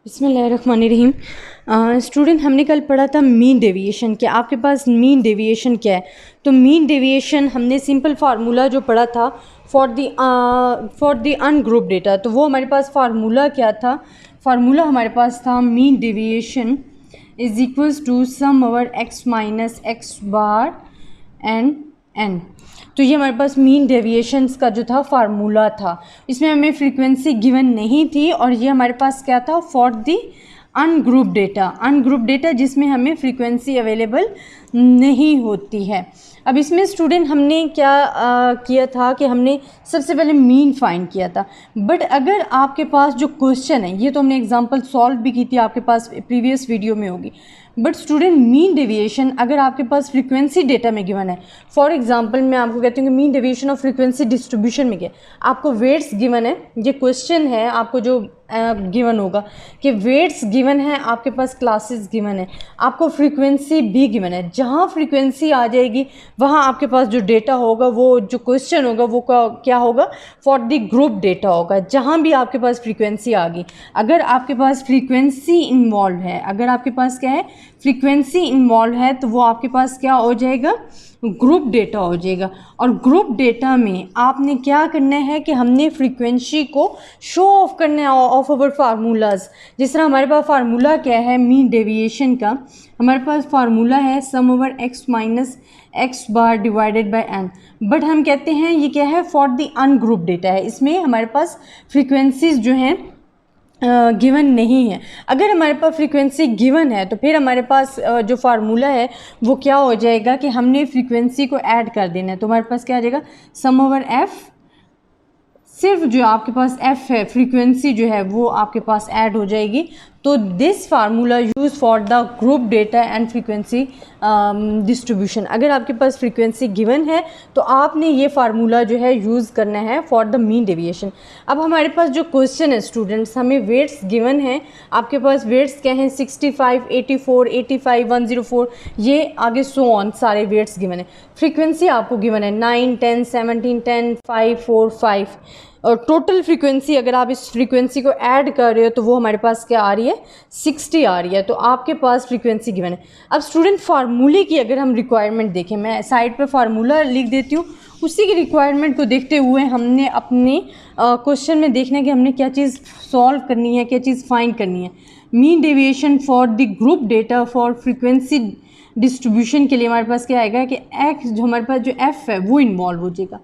बिस्मिल्लाहिर्रहमानिर्रहीम। स्टूडेंट, हमने कल पढ़ा था मीन डेविएशन। क्या आपके पास मीन डेविएशन क्या है? तो मीन डेविएशन हमने सिंपल फार्मूला जो पढ़ा था फॉर द अनग्रुप डेटा, तो वो हमारे पास फार्मूला क्या था? फार्मूला हमारे पास था mean deviation is equals to sum over x minus x bar and n. तो ये हमारे पास मीन डेविएशंस का जो था फार्मूला था, इसमें हमें फ्रीक्वेंसी गिवन नहीं थी और ये हमारे पास क्या था? फॉर द अनग्रुप डेटा जिसमें हमें फ्रीक्वेंसी अवेलेबल नहीं होती है। अब इसमें स्टूडेंट हमने क्या किया था कि हमने सबसे पहले मीन फाइंड किया था। बट अगर आपके पास जो क्वेश्चन है, ये तो हमने एग्जांपल सॉल्व भी की थी, आपके पास प्रीवियस वीडियो में होगी। बट स्टूडेंट, मीन डेविएशन अगर आपके पास फ्रीक्वेंसी डेटा में गिवन है, फॉर एग्जांपल मैं आपको कहती हूँ कि mean deviation of frequency distribution में क्या, आपको वेट्स गिवन है, ये क्वेश्चन है आपको जो गिवन होगा कि वेट्स गिवन है, आपके पास क्लासेस गिवन है, आपको फ्रीक्वेंसी भी गिवन है। जहाँ फ्रीक्वेंसी आ जाएगी वहाँ आपके पास जो डेटा होगा, वो जो क्वेश्चन होगा वो क्या होगा? फॉर द ग्रुप डेटा होगा। जहाँ भी आपके पास फ्रीक्वेंसी आ गई, अगर आपके पास फ्रीक्वेंसी इन्वॉल्व है, अगर आपके पास क्या है? फ्रीक्वेंसी इन्वॉल्व है, तो वो आपके पास क्या हो जाएगा? ग्रुप डेटा हो जाएगा। और ग्रुप डेटा में आपने क्या करना है कि हमने फ्रीक्वेंसी को शो ऑफ करना है ऑफ अवर फार्मूलाज। जिस तरह हमारे पास फार्मूला क्या है मीन डेविएशन का? हमारे पास फार्मूला है sum over x minus x bar divided by n. But हम कहते हैं ये क्या है? फॉर द अनग्रुप डेटा है, इसमें हमारे पास फ्रीक्वेंसीज जो हैं गिवन नहीं है। अगर हमारे पास फ्रीक्वेंसी गिवन है तो फिर हमारे पास जो फार्मूला है वो क्या हो जाएगा कि हमने फ्रीक्वेंसी को ऐड कर देना है। तो हमारे पास क्या आ जाएगा? सम ओवर एफ, सिर्फ जो आपके पास एफ है, फ्रीक्वेंसी जो है वो आपके पास ऐड हो जाएगी। तो this formula use for the group data and frequency distribution. अगर आपके पास फ्रीक्वेंसी गिवन है तो आपने ये फार्मूला जो है यूज़ करना है फॉर द मीन डेविएशन। अब हमारे पास जो क्वेश्चन है स्टूडेंट्स, हमें वेट्स गिवन है, आपके पास वेट्स क्या हैं? 65, 84, 85, 104, ये आगे सो ऑन सारे वेट्स गिवन है। फ्रीक्वेंसी आपको गिवन है 9, 10, 17, 10, 5, 4, 5 और टोटल फ्रीक्वेंसी अगर आप इस फ्रीक्वेंसी को ऐड कर रहे हो तो वो हमारे पास क्या आ रही है? 60 आ रही है। तो आपके पास फ्रीक्वेंसी गिवन है। अब स्टूडेंट, फार्मूले की अगर हम रिक्वायरमेंट देखें, मैं साइड पे फार्मूला लिख देती हूँ, उसी की रिक्वायरमेंट को देखते हुए हमने अपने क्वेश्चन में देखना है कि हमने क्या चीज़ सॉल्व करनी है, क्या चीज़ फाइंड करनी है। Mean deviation for the group data for frequency distribution के लिए हमारे पास क्या आएगा कि एक्स, जो हमारे पास जो एफ है वो इन्वॉल्व हो जाएगा।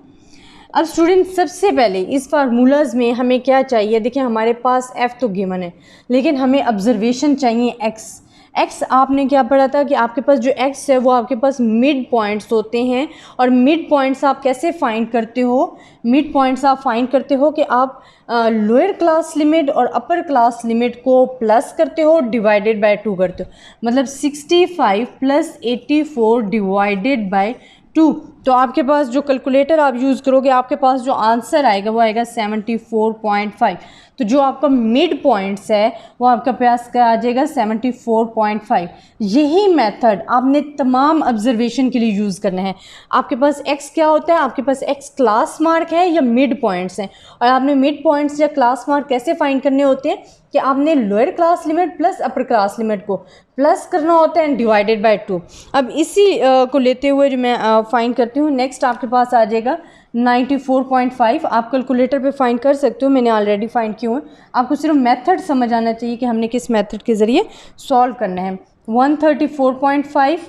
अब स्टूडेंट, सबसे पहले इस फार्मूलाज में हमें क्या चाहिए? देखिए, हमारे पास एफ तो गिवन है, लेकिन हमें ऑब्जर्वेशन चाहिए एक्स। एक्स आपने क्या पढ़ा था कि आपके पास जो एक्स है वो आपके पास मिड पॉइंट्स होते हैं। और मिड पॉइंट्स आप कैसे फाइंड करते हो? मिड पॉइंट्स आप फाइंड करते हो कि आप लोअर क्लास लिमिट और अपर क्लास लिमिट को प्लस करते हो, डिवाइडेड बाय 2 करते हो। मतलब 65 प्लस 84 डिवाइडेड बाय 2। तो आपके पास जो कैलकुलेटर आप यूज़ करोगे, आपके पास जो आंसर आएगा वो आएगा 74.5। तो जो आपका मिड पॉइंट्स है वो आपका पास क्या आ जाएगा? 74.5। यही मेथड आपने तमाम ऑब्जर्वेशन के लिए यूज़ करना है। आपके पास एक्स क्या होता है? आपके पास एक्स क्लास मार्क है या मिड पॉइंट्स हैं। और आपने मिड पॉइंट्स या क्लास मार्क कैसे फाइंड करने होते हैं कि आपने lower class limit plus upper class limit को प्लस करना होता है एंड डिवाइडेड बाय 2। अब इसी को लेते हुए जो मैं फाइंड करती हूँ, नेक्स्ट आपके पास आ जाएगा 94.5। आप कैलकुलेटर पे फाइंड कर सकते हो, मैंने ऑलरेडी फाइंड किया है। आपको सिर्फ मेथड समझ आना चाहिए कि हमने किस मेथड के ज़रिए सॉल्व करना है। 134.5,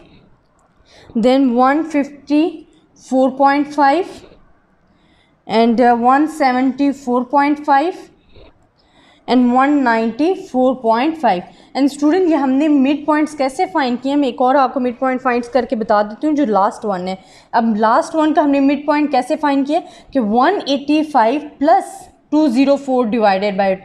then 154.5 and 174.5 and 194.5। And student, ये हमने मिड पॉइंट्स कैसे फाइंड किए? मैं एक और आपको मिड पॉइंट फाइंड्स करके बता देती हूँ, जो लास्ट वन है। अब लास्ट वन का हमने मिड पॉइंट कैसे फाइंड किया कि 185 plus 204 divided by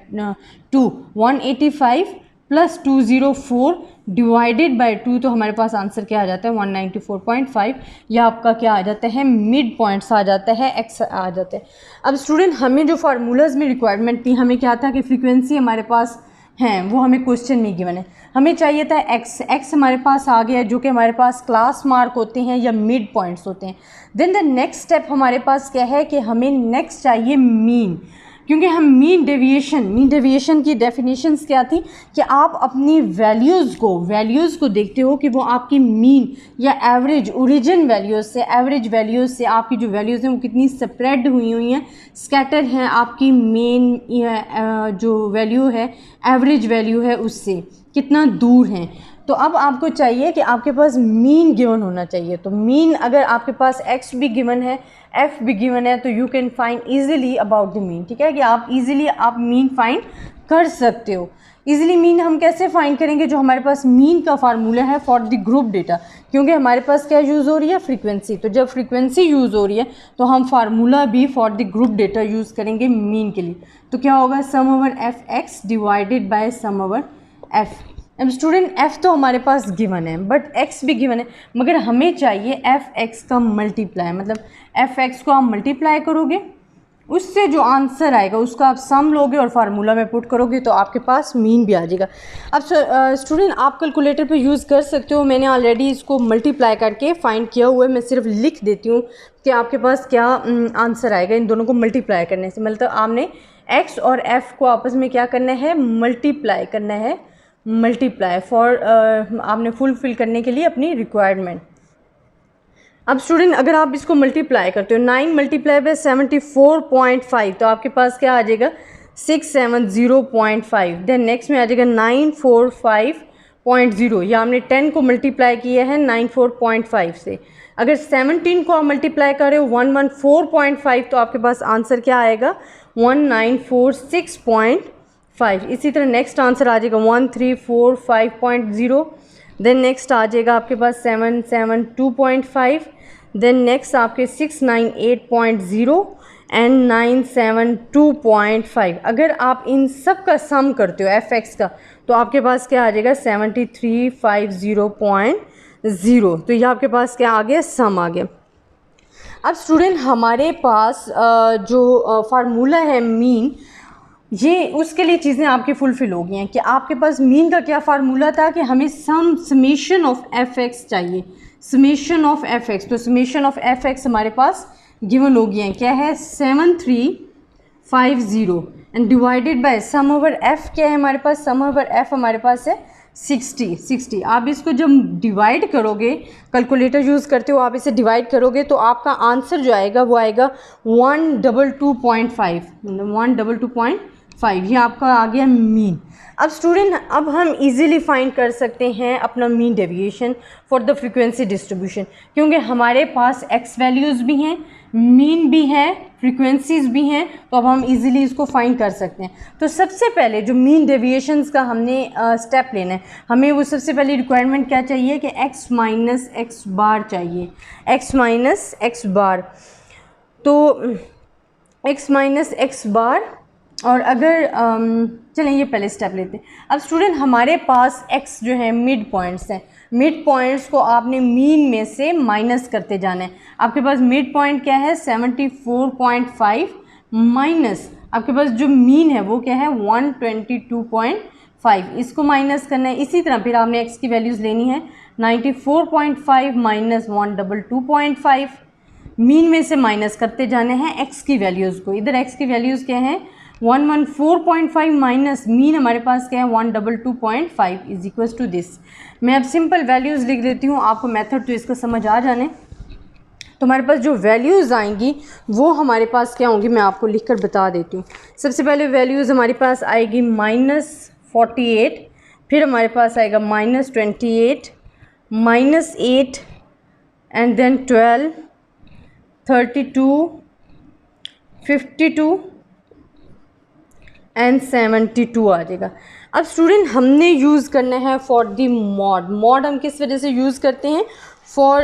2। 185 plus 204 divided by 2, तो हमारे पास आंसर क्या आ जाता है? 194.5। यह आपका क्या आ जाता है? मिड पॉइंट्स आ जाता है, एक्स आ जाता है। अब स्टूडेंट, हमें जो फार्मूलाज में रिक्वायरमेंट थी, हमें क्या था कि फ्रीक्वेंसी हमारे पास हैं, वो हमें क्वेश्चन में गिवन है। हमें चाहिए था एक्स। एक्स हमारे पास आ गया, जो कि हमारे पास क्लास मार्क होते हैं या मिड पॉइंट्स होते हैं। देन द नेक्स्ट स्टेप हमारे पास क्या है कि हमें नेक्स्ट चाहिए मीन। क्योंकि हम मीन डेविएशन की डेफिनेशंस क्या थी कि आप अपनी वैल्यूज़ को देखते हो कि वो आपकी मीन या एवरेज ओरिजिन एवरेज वैल्यूज़ से आपकी जो वैल्यूज़ हैं वो कितनी स्प्रेड हुई हैं, स्कैटर हैं आपकी मेन जो वैल्यू है, एवरेज वैल्यू है, उससे कितना दूर हैं। तो अब आपको चाहिए कि आपके पास मीन गिवन होना चाहिए। तो मीन अगर आपके पास एक्स भी गिवन है, एफ भी गिवन है, तो you can find easily about the mean. ठीक है कि आप ईजिली मीन फाइंड कर सकते हो। ईजिली मीन हम कैसे फाइंड करेंगे? जो हमारे पास मीन का फार्मूला है फॉर द ग्रुप डेटा, क्योंकि हमारे पास क्या यूज़ हो रही है? फ्रीक्वेंसी। तो जब फ्रीक्वेंसी यूज़ हो रही है तो हम फार्मूला भी for the group data use करेंगे मीन के लिए। तो क्या होगा? Sum over f x divided by sum over f. अब स्टूडेंट एफ़ तो हमारे पास गिवन है बट एक्स भी गिवन है, मगर हमें चाहिए एफ एक्स का मल्टीप्लाई। मतलब एफ एक्स को आप मल्टीप्लाई करोगे, उससे जो आंसर आएगा उसका आप सम लोगे और फार्मूला में पुट करोगे तो आपके पास मीन भी आ जाएगा। अब स्टूडेंट आप कैलकुलेटर पे यूज़ कर सकते हो। मैंने ऑलरेडी इसको मल्टीप्लाई करके फाइंड किया हुआ है। मैं सिर्फ लिख देती हूँ कि आपके पास क्या आंसर आएगा इन दोनों को मल्टीप्लाई करने से। मतलब आपने एक्स और एफ़ को आपस में क्या करना है? मल्टीप्लाई करना है। मल्टीप्लाई फॉर आपने फुलफिल करने के लिए अपनी रिक्वायरमेंट। अब स्टूडेंट अगर आप इसको मल्टीप्लाई करते हो 9 मल्टीप्लाई बाय 74.5 तो आपके पास क्या आ जाएगा? 670.5। देन नेक्स्ट में आ जाएगा 945.0। या हमने 10 को मल्टीप्लाई किया है 94.5 से। अगर 17 को आप मल्टीप्लाई करें 114.5 तो आपके पास आंसर क्या आएगा? 1946.5। इसी तरह नेक्स्ट आंसर आ जाएगा 1345.0। देन नेक्स्ट आ जाएगा आपके पास 772.5। देन नेक्स्ट आपके 698.0 एंड 972.5। अगर आप इन सब का सम करते हो एफ एक्स का तो आपके पास क्या आ जाएगा? 7350.0। तो ये आपके पास क्या आ गया? सम आ गया। अब स्टूडेंट हमारे पास जो फार्मूला है मीन, ये उसके लिए चीज़ें आपकी फुलफिल हो गई हैं कि आपके पास मीन का क्या फार्मूला था कि हमें समेशन ऑफ एफ एक्स चाहिए, समेशन ऑफ एफ एक्स। तो समेशन ऑफ एफ एक्स हमारे पास गिवन हो गई हैं। क्या है? 7350 and divided by sum over f. क्या है हमारे पास? सम ओवर एफ हमारे पास है 60। आप इसको जब डिवाइड करोगे, कैलकुलेटर यूज़ करते हो, आप इसे डिवाइड करोगे तो आपका आंसर जो आएगा वो आएगा 122.5। 122.5 ये आपका आ गया मीन। अब स्टूडेंट अब हम इजीली फाइंड कर सकते हैं अपना mean deviation for the frequency distribution, क्योंकि हमारे पास एक्स वैल्यूज़ भी हैं, मीन भी है, फ्रीक्वेंसीज़ भी हैं। तो अब हम इजीली इसको फाइंड कर सकते हैं। तो सबसे पहले जो मीन डेविएशंस का हमने स्टेप लेना है, हमें वो सबसे पहले रिक्वायरमेंट क्या चाहिए कि x माइनस एक्स बार चाहिए, x माइनस एक्स बार। तो x माइनस एक्स बार, और अगर चलें ये पहले स्टेप लेते हैं। अब स्टूडेंट हमारे पास x जो है मिड पॉइंट्स हैं, मिड पॉइंट्स को आपने मीन में से माइनस करते जाना है। आपके पास मिड पॉइंट क्या है? 74.5 माइनस आपके पास जो मीन है वो क्या है? 122.5। इसको माइनस करना है। इसी तरह फिर आपने x की वैल्यूज़ लेनी है 94.5 माइनस 122.5। मीन में से माइनस करते जाने हैं x की वैल्यूज़ को। इधर x की वैल्यूज़ क्या है? 114.5 माइनस मीन हमारे पास क्या है? 122.5 इज इक्वल्स टू दिस। मैं अब सिंपल वैल्यूज़ लिख देती हूँ, आपको मेथड तो इसका समझ आ जाने। तो हमारे पास जो वैल्यूज़ आएंगी वो हमारे पास क्या होंगी, मैं आपको लिख कर बता देती हूँ। सबसे पहले वैल्यूज़ हमारे पास आएगी -48, फिर हमारे पास आएगा -28, -8 एंड देन 12, 32, 52 एंड 72 आ जाएगा। अब स्टूडेंट हमने यूज़ करना है फॉर दी मॉड। मॉड हम किस वजह से यूज़ करते हैं? फॉर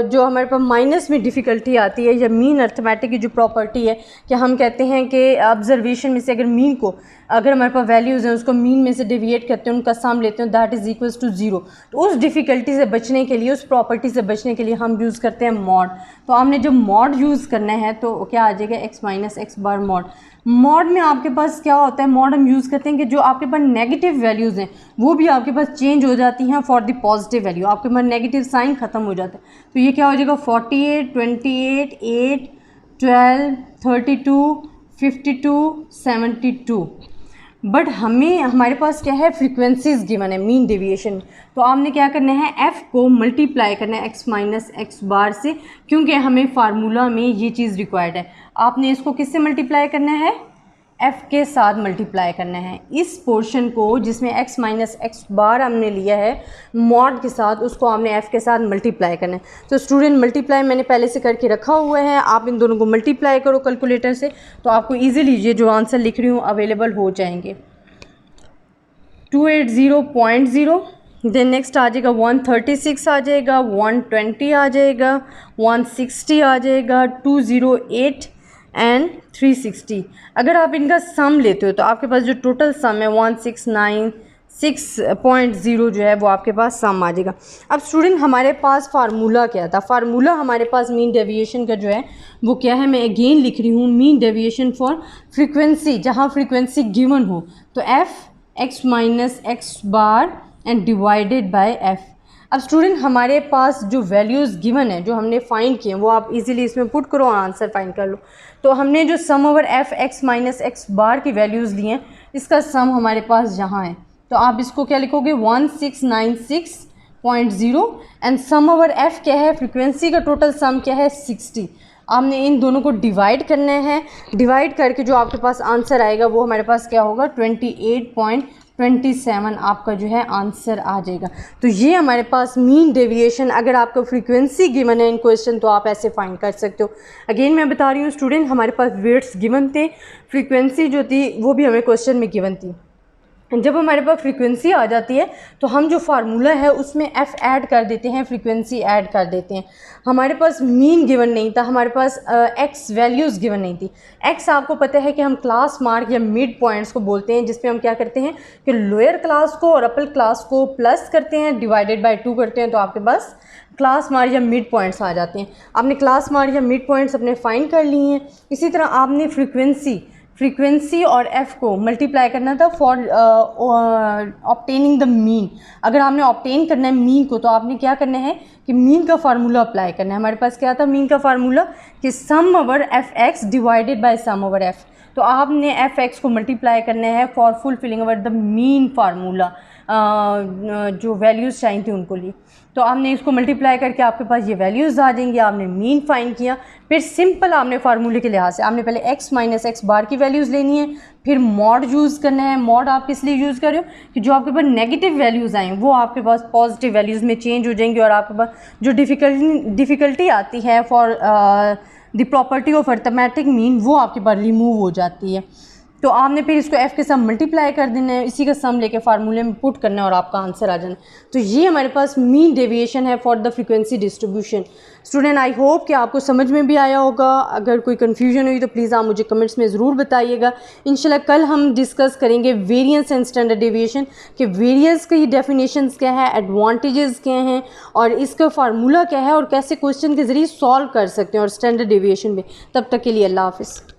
जो हमारे पास माइनस में डिफ़िकल्टी आती है या मीन अर्थमेटिक की जो प्रॉपर्टी है कि हम कहते हैं कि ऑब्जर्वेशन में से अगर मीन को, अगर हमारे पास वैल्यूज़ हैं उसको मीन में से डेविएट करते हैं, उनका सम लेते हैं, दैट इज़ इक्वल्स टू 0। तो उस डिफ़िकल्टी से बचने के लिए, उस प्रॉपर्टी से बचने के लिए हम यूज़ करते हैं मॉड। तो आपने जब मॉड यूज़ करना है तो क्या आ जाएगा? x माइनस एक्स बार मॉड। मॉड में आपके पास क्या होता है? मॉड हम यूज़ करते हैं कि जो आपके पास नेगेटिव वैल्यूज़ हैं वो भी आपके पास चेंज हो जाती हैं फॉर द पॉजिटिव वैल्यू। आपके पास नेगेटिव साइन ख़त्म हो जाता है। तो ये क्या हो जाएगा? 48, 28, 8, 12, 32, 52, 72। बट हमें हमारे पास क्या है, फ्रीक्वेंसीज गिवन है मीन डेविएशन। तो आपने क्या करना है, f को मल्टीप्लाई करना है x माइनस एक्स बार से, क्योंकि हमें फार्मूला में ये चीज़ रिक्वायर्ड है। आपने इसको किससे मल्टीप्लाई करना है, f के साथ मल्टीप्लाई करना है। इस पोर्शन को जिसमें x माइनस एक्स बार हमने लिया है मॉड के साथ, उसको आपने f के साथ मल्टीप्लाई करना है। तो स्टूडेंट मल्टीप्लाई मैंने पहले से करके रखा हुआ है, आप इन दोनों को मल्टीप्लाई करो कैलकुलेटर से, तो आपको ईजिली ये जो आंसर लिख रही हूँ अवेलेबल हो जाएंगे। 280.0, देन नेक्स्ट आ जाएगा 136 आ जाएगा, 120 आ जाएगा, 160 आ जाएगा, 208 एंड 360। अगर आप इनका सम लेते हो तो आपके पास जो टोटल सम है 1696.0 जो है वो आपके पास सम आ जाएगा। अब स्टूडेंट हमारे पास फार्मूला क्या था, फार्मूला हमारे पास मीन डेविएशन का जो है वो क्या है, मैं अगेन लिख रही हूँ, मीन डेविएशन फॉर फ्रीक्वेंसी, जहाँ फ्रीक्वेंसी गिवन हो तो f x minus x bar and divided bye f। अब स्टूडेंट हमारे पास जो वैल्यूज़ गिवन है, जो हमने फाइंड किए हैं, वो आप इजीली इसमें पुट करो और आंसर फाइंड कर लो। तो हमने जो sum over f x minus x bar की वैल्यूज़ ली हैं, इसका सम हमारे पास यहाँ है, तो आप इसको क्या लिखोगे 1696.0 एंड सम ओवर f क्या है, फ्रीक्वेंसी का टोटल सम क्या है 60। आपने इन दोनों को डिवाइड करना है, डिवाइड करके जो आपके पास आंसर आएगा वो हमारे पास क्या होगा 28.27 आपका जो है आंसर आ जाएगा। तो ये हमारे पास मीन डेविएशन, अगर आपको फ्रीक्वेंसी गिवन है इन क्वेश्चन तो आप ऐसे फाइंड कर सकते हो। अगेन मैं बता रही हूँ स्टूडेंट, हमारे पास वेट्स गिवन थे, फ्रीक्वेंसी जो थी वो भी हमें क्वेश्चन में गिवन थी। जब हमारे पास फ्रीक्वेंसी आ जाती है तो हम जो फार्मूला है उसमें f ऐड कर देते हैं, फ्रीक्वेंसी ऐड कर देते हैं। हमारे पास मीन गिवन नहीं था, हमारे पास x वैल्यूज़ गिवन नहीं थी। x आपको पता है कि हम क्लास मार्क या मिड पॉइंट्स को बोलते हैं, जिसमें हम क्या करते हैं कि लोअर क्लास को और अपर क्लास को प्लस करते हैं, डिवाइडेड बाय 2 करते हैं, तो आपके पास क्लास मार्क या मिड पॉइंट्स आ जाते हैं। आपने क्लास मार्क या मिड पॉइंट्स अपने फाइंड कर लिए हैं। इसी तरह आपने फ्रीक्वेंसी और f को मल्टीप्लाई करना था फॉर ऑब्टेनिंग द मीन। अगर आपने ऑब्टेन करना है मीन को तो आपने क्या करना है कि मीन का फार्मूला अप्लाई करना है। हमारे पास क्या था मीन का फार्मूला कि sum over f x divided by sum over f. तो आपने एफ एक्स को मल्टीप्लाई करना है for fulfilling over the mean formula, जो वैल्यूज़ चाहिए थी उनको लिए। तो आपने इसको मल्टीप्लाई करके आपके पास ये वैल्यूज़ आ जाएंगी। आपने मीन फाइंड किया, फिर सिंपल आपने फार्मूले के लिहाज से आपने पहले x माइनस एक्स बार की वैल्यूज़ लेनी है, फिर मॉड यूज़ करना है। मॉड आप किस लिए यूज़ कर रहे हो कि जो आपके पास नेगेटिव वैल्यूज़ आएँ वो आपके पास पॉजिटिव वैल्यूज़ में चेंज हो जाएंगी, और आपके पास जो डिफ़िकल्टी आती है for the property of arithmetic mean वो आपके पास रिमूव हो जाती है। तो आपने फिर इसको f के साथ मल्टीप्लाई कर देना है, इसी का सम लेके फार्मूले में पुट करना है और आपका आंसर आ जाना है। तो ये हमारे पास मीन डेविएशन है for the frequency distribution. Student I hope कि आपको समझ में भी आया होगा। अगर कोई कन्फ्यूजन हुई तो प्लीज़ आप मुझे कमेंट्स में ज़रूर बताइएगा। इंशाल्लाह कल हम डिस्कस करेंगे वेरिएंस एंड स्टैंडर्ड डेविएशन कि वेरिएंस की डेफिनेशंस क्या है, एडवांटेजेस क्या हैं और इसका फार्मूला क्या है और कैसे क्वेश्चन के ज़रिए सॉल्व कर सकते हैं, और स्टैंडर्ड डेविएशन में। तब तक के लिए अल्लाह हाफ़िज़।